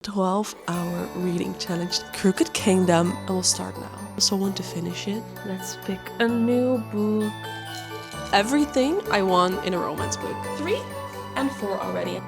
12-hour reading challenge, Crooked Kingdom, and we'll start now. I also want to finish it. Let's pick a new book. Everything I want in a romance book. 3 and 4 already.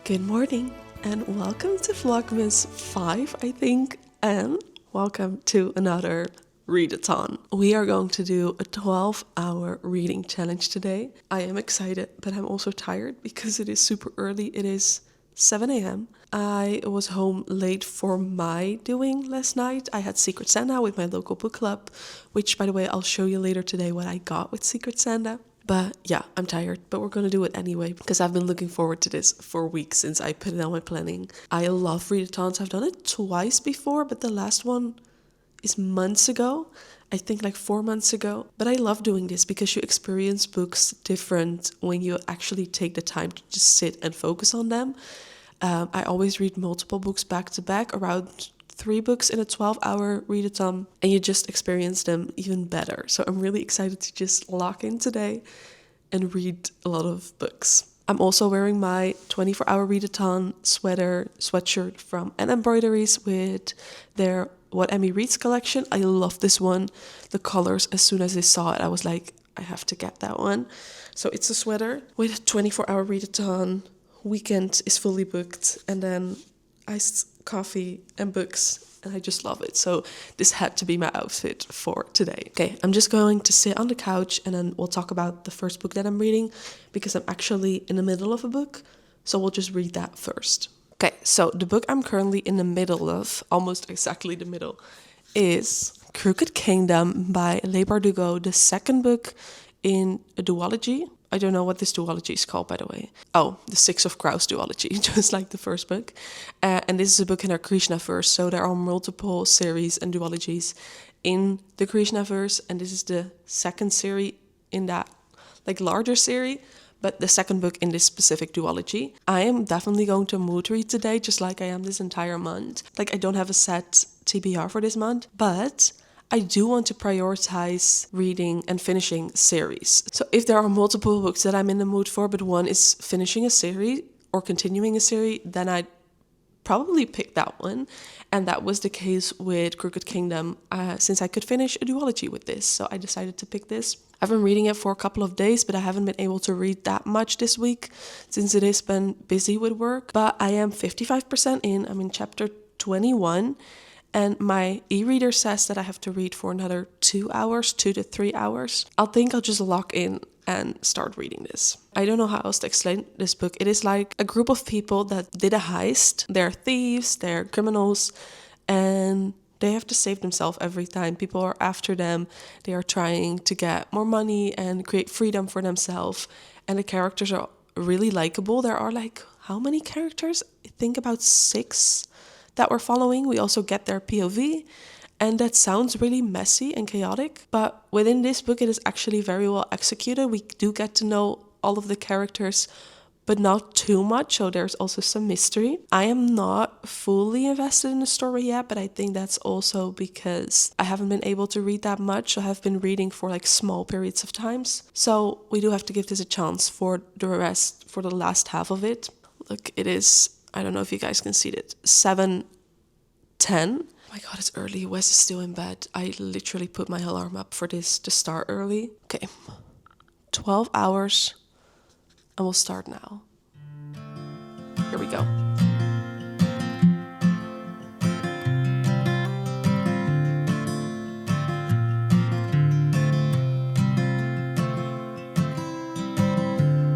Good morning and welcome to vlogmas 5, I think, and welcome to another readathon. We are going to do a 12-hour reading challenge today. I am excited, but I'm also tired because it is super early. It is 7 a.m. I was home late for my doing last night. I had Secret Santa with my local book club, which, by the way, I'll show you later today what I got with Secret Santa. But yeah, I'm tired, but we're gonna do it anyway because I've been looking forward to this for weeks since I put it on my planning. I love readathons. I've done it twice before, but the last one is months ago. I think like 4 months ago. But I love doing this because you experience books different when you actually take the time to just sit and focus on them. I always read multiple books back to back, around 3 books in a 12-hour readathon, and you just experience them even better. So I'm really excited to just lock in today and read a lot of books. I'm also wearing my 24-hour readathon sweatshirt from N Embroideries with their What Emmy Reads collection. I love this one. The colors, as soon as I saw it, I was like, I have to get that one. So it's a sweater with a 24-hour readathon. Weekend is fully booked, and then iced coffee and books, and I just love it. So this had to be my outfit for today. Okay, I'm just going to sit on the couch and then we'll talk about the first book that I'm reading because I'm actually in the middle of a book, so we'll just read that first. Okay, so the book I'm currently in the middle of, almost exactly the middle, is Crooked Kingdom by Leigh Bardugo, the second book in a duology. I don't know what this duology is called, by the way. Oh, the Six of Crows duology, just like the first book. And this is a book in our Krishnaverse, so there are multiple series and duologies in the Krishnaverse, and this is the second series in that like larger series, but the second book in this specific duology. I am definitely going to mood read today, just like I am this entire month. Like, I don't have a set TBR for this month, but I do want to prioritize reading and finishing series. So if there are multiple books that I'm in the mood for, but one is finishing a series or continuing a series, then I'd probably pick that one. And that was the case with Crooked Kingdom, since I could finish a duology with this. So I decided to pick this. I've been reading it for a couple of days, but I haven't been able to read that much this week since it has been busy with work. But I am 55% in. I'm in chapter 21. And my e-reader says that I have to read for another 2 hours, 2 to 3 hours. I'll just lock in and start reading this. I don't know how else to explain this book. It is like a group of people that did a heist. They're thieves, they're criminals, and they have to save themselves every time. People are after them. They are trying to get more money and create freedom for themselves. And the characters are really likable. There are like, how many characters? I think about 6 that we're following. We also get their POV, and that sounds really messy and chaotic, but within this book it is actually very well executed. We do get to know all of the characters, but not too much, so there's also some mystery. I am not fully invested in the story yet, but I think that's also because I haven't been able to read that much. I have been reading for like small periods of times, so we do have to give this a chance for the last half of it. Look, it is, I don't know if you guys can see it, 7:10. Oh my god, it's early. Wes is still in bed. I literally put my alarm up for this to start early. Okay, 12 hours, and we'll start now. Here we go.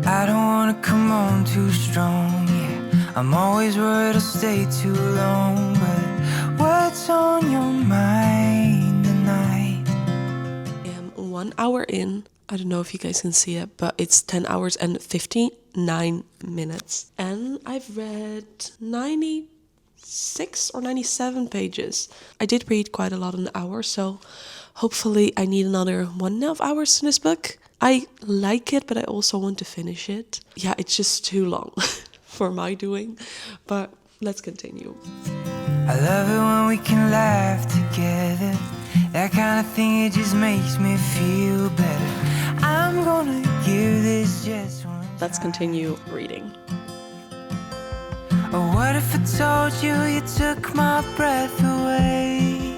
I don't wanna come on too strong, yeah. I'm always worried I'll stay too long, but what's on your mind tonight? I am 1 hour in. I don't know if you guys can see it, but it's 10 hours and 59 minutes. And I've read 96 or 97 pages. I did read quite a lot in an hour, so hopefully I need another 1.5 hours in this book. I like it, but I also want to finish it. Yeah, it's just too long for my doing, but let's continue. I love it when we can laugh together. That kind of thing, it just makes me feel better. I'm gonna give gets one Let's continue reading. Oh, what if I told you you took my breath away?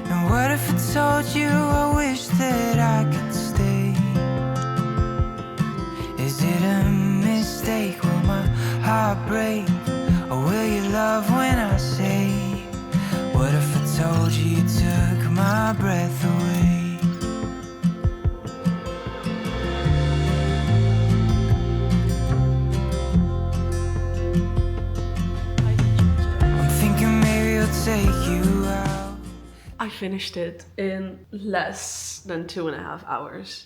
And what if I told you I wish that I could stay? Is it a mistake? Will my heart break? Or will you love when I say, what if I told you you took my breath away? I'm thinking maybe I'll take you out. I finished it in less than 2.5 hours.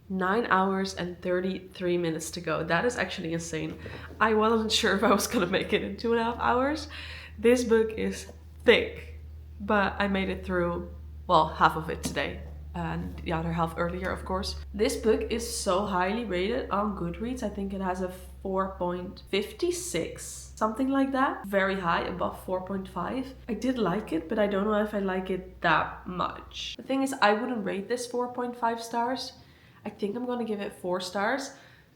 9 hours and 33 minutes to go. That is actually insane. I wasn't sure if I was gonna make it in 2.5 hours. This book is thick, but I made it through, well, half of it today and the other half earlier, of course. This book is so highly rated on Goodreads. I think it has a 4.56, something like that. Very high, above 4.5. I did like it, but I don't know if I like it that much. The thing is, I wouldn't rate this 4.5 stars. I think I'm gonna give it 4 stars.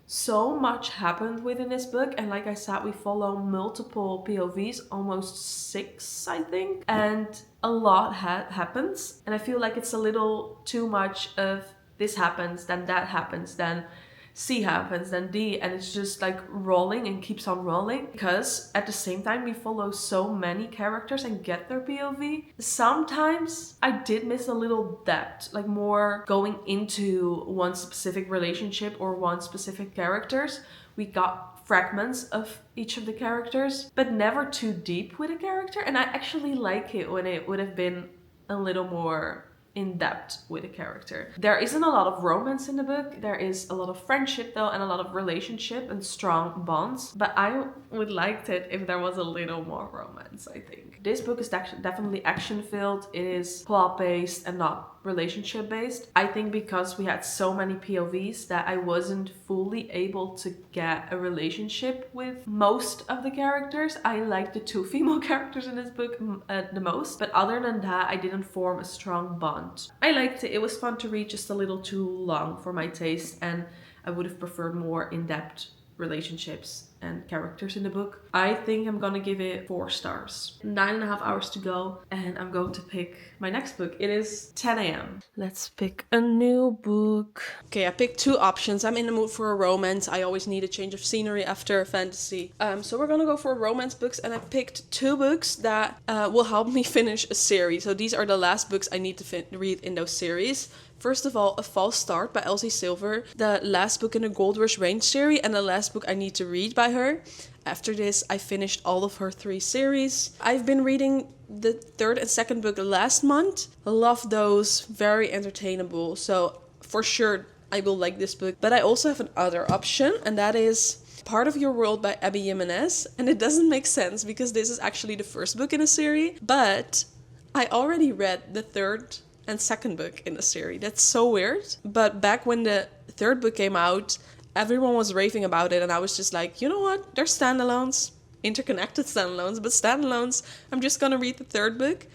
So much happened within this book, and like I said, we follow multiple POVs, almost 6 I think, and a lot happens, and I feel like it's a little too much of this happens, then that happens, then C happens, then D, and it's just like rolling and keeps on rolling, because at the same time we follow so many characters and get their POV. Sometimes I did miss a little depth, like more going into one specific relationship or one specific characters. We got fragments of each of the characters, but never too deep with a character, and I actually like it when it would have been a little more in depth with a character. There isn't a lot of romance in the book. There is a lot of friendship though, and a lot of relationship and strong bonds. But I would like it if there was a little more romance, I think. This book is definitely action filled. It is plot based and not relationship based. I think because we had so many POVs that I wasn't fully able to get a relationship with most of the characters. I like the 2 female characters in this book the most, but other than that, I didn't form a strong bond. I liked it. It was fun to read, just a little too long for my taste, and I would have preferred more in-depth relationships and characters in the book. I think I'm gonna give it 4 stars. 9.5 hours to go, and I'm going to pick my next book. It is 10 a.m. Let's pick a new book. Okay, I picked 2 options. I'm in the mood for a romance. I always need a change of scenery after fantasy. So we're gonna go for romance books, and I picked 2 books that will help me finish a series. So these are the last books I need to read in those series. First of all, A False Start by Elsie Silver, the last book in the Gold Rush Range series and the last book I need to read by her. After this, I finished all of her 3 series. I've been reading the 3rd and 2nd book last month. Love those, very entertainable. So for sure, I will like this book. But I also have another option, and that is Part of Your World by Abby Jimenez. And it doesn't make sense because this is actually the 1st book in a series, but I already read the 3rd and 2nd book in the series. That's so weird. But back when the 3rd book came out, everyone was raving about it, and I was just like, you know what? They're standalones, interconnected standalones, but standalones. I'm just gonna read the 3rd book.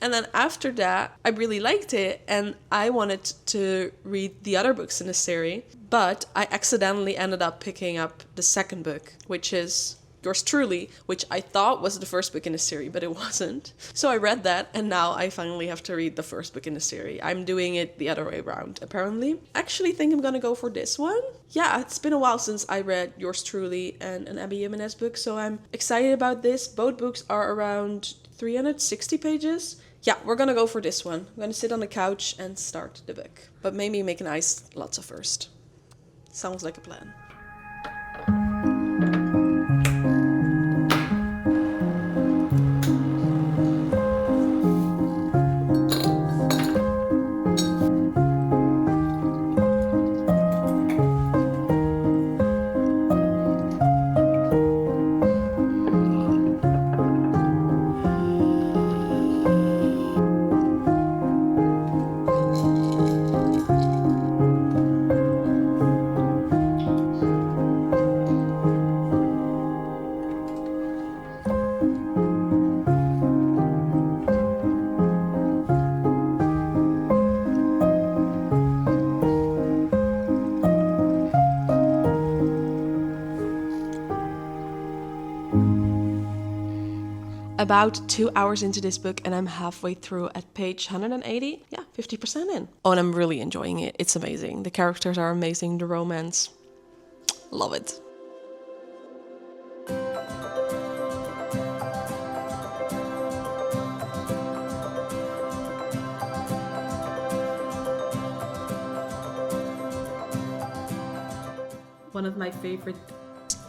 And then after that, I really liked it, and I wanted to read the other books in the series, but I accidentally ended up picking up the 2nd book, which is Yours Truly, which I thought was the 1st book in the series, but it wasn't. So I read that, and now I finally have to read the 1st book in the series. I'm doing it the other way around, apparently. Actually think I'm gonna go for this one. Yeah, it's been a while since I read Yours Truly and an Abby Jimenez book, so I'm excited about this. Both books are around 360 pages. Yeah, we're gonna go for this one. I'm gonna sit on the couch and start the book. But maybe make an iced latte first. Sounds like a plan. about 2 hours into this book and I'm halfway through at page 180. Yeah, 50% in. Oh, and I'm really enjoying it. It's amazing. The characters are amazing. The romance. Love it. One of my favorite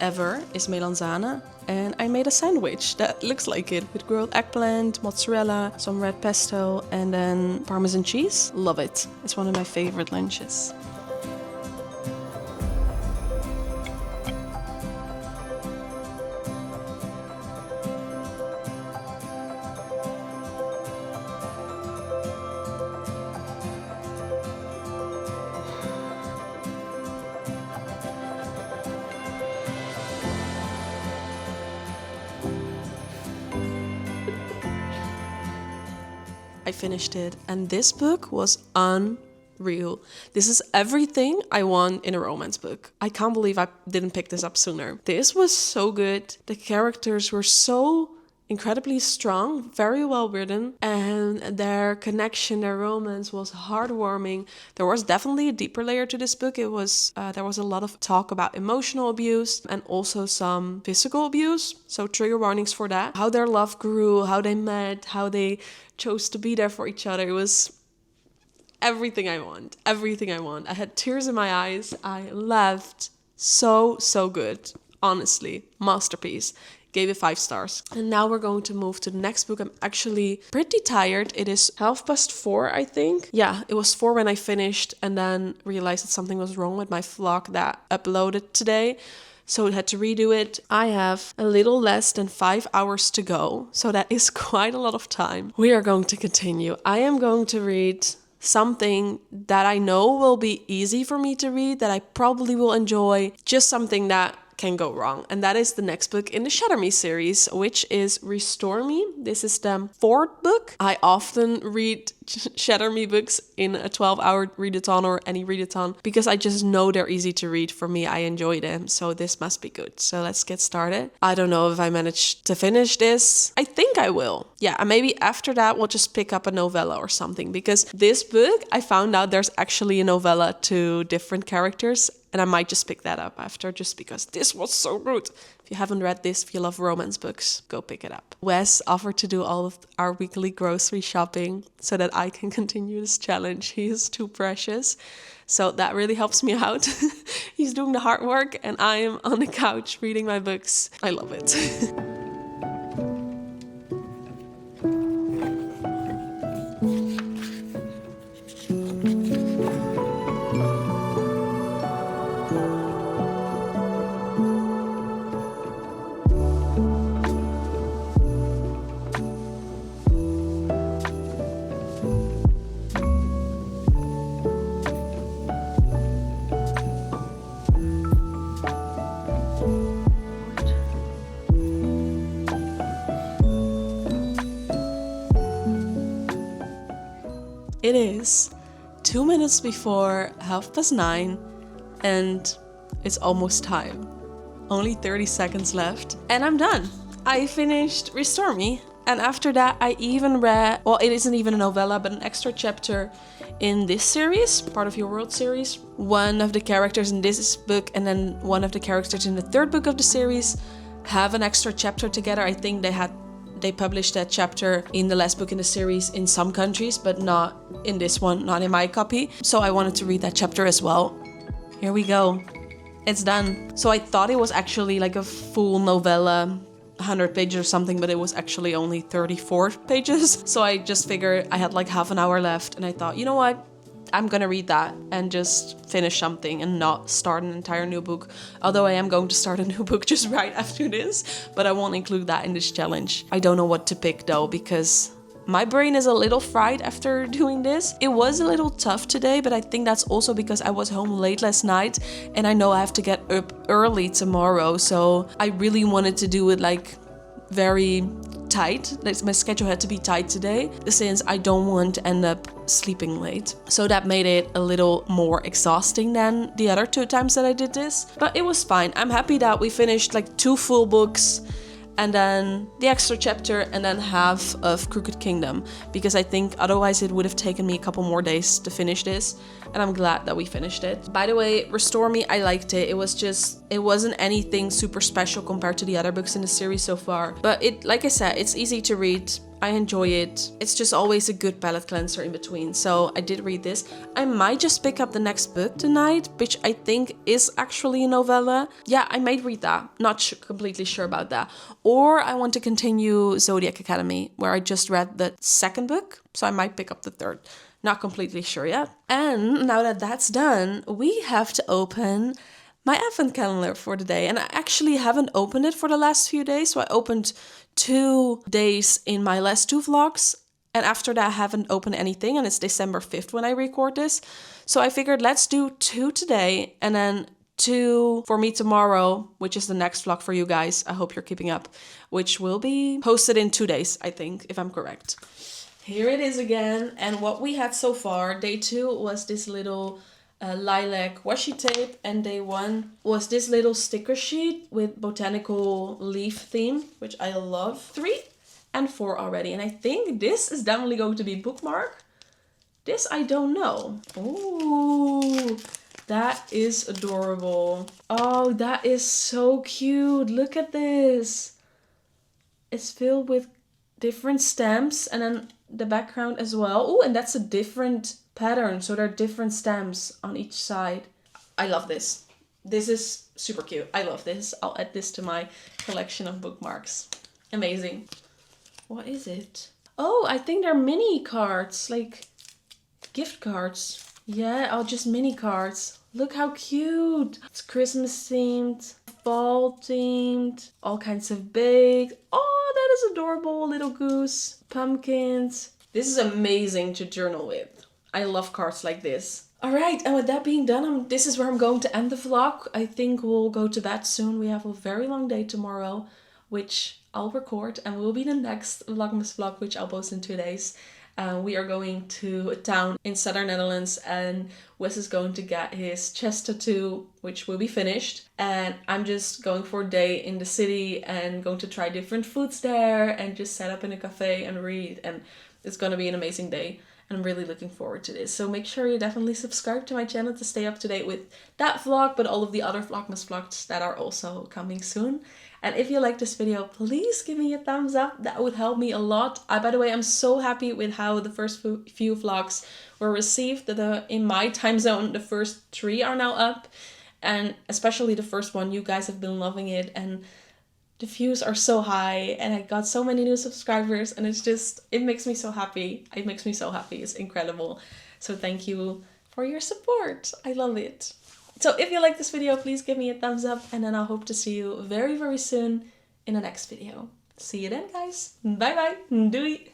ever is melanzane, and I made a sandwich that looks like it with grilled eggplant, mozzarella, some red pesto, and then Parmesan cheese. Love it. It's one of my favorite lunches. I finished it, and this book was unreal. This is everything I want in a romance book. I can't believe I didn't pick this up sooner. This was so good. The characters were so incredibly strong, very well written, and their connection, their romance was heartwarming. There was definitely a deeper layer to this book. There was a lot of talk about emotional abuse and also some physical abuse, so trigger warnings for that. How their love grew, how they met, how they chose to be there for each other. It was everything I want. I had tears in my eyes. I laughed. So good. Honestly, masterpiece. Gave it 5 stars. And now we're going to move to the next book. I'm actually pretty tired. It is 4:30, I think. Yeah, it was 4 when I finished and then realized that something was wrong with my vlog that uploaded today. So I had to redo it. I have a little less than 5 hours to go. So that is quite a lot of time. We are going to continue. I am going to read something that I know will be easy for me to read, that I probably will enjoy. Just something that can go wrong, and that is the next book in the Shatter Me series, which is Restore Me. This is the 4th book. I often read Shatter Me books in a 12-hour readathon or any readathon because I just know they're easy to read. For me, I enjoy them, so this must be good. So let's get started. I don't know if I managed to finish this. I think I will. Yeah, and maybe after that we'll just pick up a novella or something, because this book I found out there's actually a novella to different characters. And I might just pick that up after, just because this was so good. If you haven't read this, if you love romance books, go pick it up. Wes offered to do all of our weekly grocery shopping so that I can continue this challenge. He is too precious. So that really helps me out. He's doing the hard work and I am on the couch reading my books. I love it. It is 2 minutes before 9:30 and it's almost time. Only 30 seconds left and I'm done. I finished Restore Me, and after that I even read, well, it isn't even a novella but an extra chapter in this series, Part of Your World series. One of the characters in this book and then one of the characters in the 3rd book of the series have an extra chapter together. I think they published that chapter in the last book in the series in some countries, but not in this one, not in my copy. So I wanted to read that chapter as well. Here we go. It's done. So I thought it was actually like a full novella, 100 pages or something, but it was actually only 34 pages. So I just figured I had like half an hour left and I thought, you know what? I'm gonna read that and just finish something and not start an entire new book. Although I am going to start a new book just right after this, but I won't include that in this challenge. I don't know what to pick though, because my brain is a little fried after doing this. It was a little tough today, but I think that's also because I was home late last night and I know I have to get up early tomorrow. So I really wanted to do it like very tight. My schedule had to be tight today since I don't want to end up sleeping late. So that made it a little more exhausting than the other 2 times that I did this. But it was fine. I'm happy that we finished like 2 full books and then the extra chapter, and then half of Crooked Kingdom, because I think otherwise it would have taken me a couple more days to finish this, and I'm glad that we finished it. By the way, Restore Me, I liked it. It wasn't anything super special compared to the other books in the series so far, but like I said, it's easy to read. I enjoy it. It's just always a good palate cleanser in between. So I did read this. I might just pick up the next book tonight, which I think is actually a novella. Yeah, I might read that. Not completely sure about that. Or I want to continue Zodiac Academy, where I just read the second book. So I might pick up the third. Not completely sure yet. And now that that's done, we have to open my advent calendar for the day. And I actually haven't opened it for the last few days. So I opened 2 days in my last 2 vlogs. And after that, I haven't opened anything. And it's December 5th when I record this. So I figured let's do 2 today and then 2 for me tomorrow, which is the next vlog for you guys. I hope you're keeping up, which will be posted in 2 days, I think, if I'm correct. Here it is again. And what we had so far, day 2 was this little lilac washi tape, and day 1 was this little sticker sheet with botanical leaf theme, which I love. 3 and 4 already, and I think this is definitely going to be bookmark. This I don't know. Ooh, that is adorable. Oh, that is so cute. Look at this. It's filled with different stamps, and then the background as well. Oh, and that's a different pattern, so there are different stamps on each side. I love this. This is super cute. I love this. I'll add this to my collection of bookmarks. Amazing. What is it? Oh, I think they're mini cards, like gift cards. Yeah, oh, just mini cards. Look how cute. It's Christmas themed, fall themed, all kinds of baked. Oh, that is adorable. Little goose, pumpkins. This is amazing to journal with. I love cards like this. All right, and with that being done, this is where I'm going to end the vlog. I think we'll go to bed soon. We have a very long day tomorrow, which I'll record, and will be the next Vlogmas vlog, which I'll post in 2 days. We are going to a town in southern Netherlands, and Wes is going to get his chest tattoo, which will be finished. And I'm just going for a day in the city and going to try different foods there and just set up in a cafe and read. And it's going to be an amazing day. I'm really looking forward to this. So make sure you definitely subscribe to my channel to stay up to date with that vlog, but all of the other Vlogmas vlogs that are also coming soon. And if you like this video, please give me a thumbs up. That would help me a lot. By the way, I'm so happy with how the first few vlogs were received. In my time zone, the first 3 are now up. And especially the first one, you guys have been loving it. And the views are so high, and I got so many new subscribers, and it makes me so happy. It makes me so happy. It's incredible. So thank you for your support. I love it. So if you like this video, please give me a thumbs up, and then I hope to see you very, very soon in the next video. See you then, guys. Bye bye. Doei.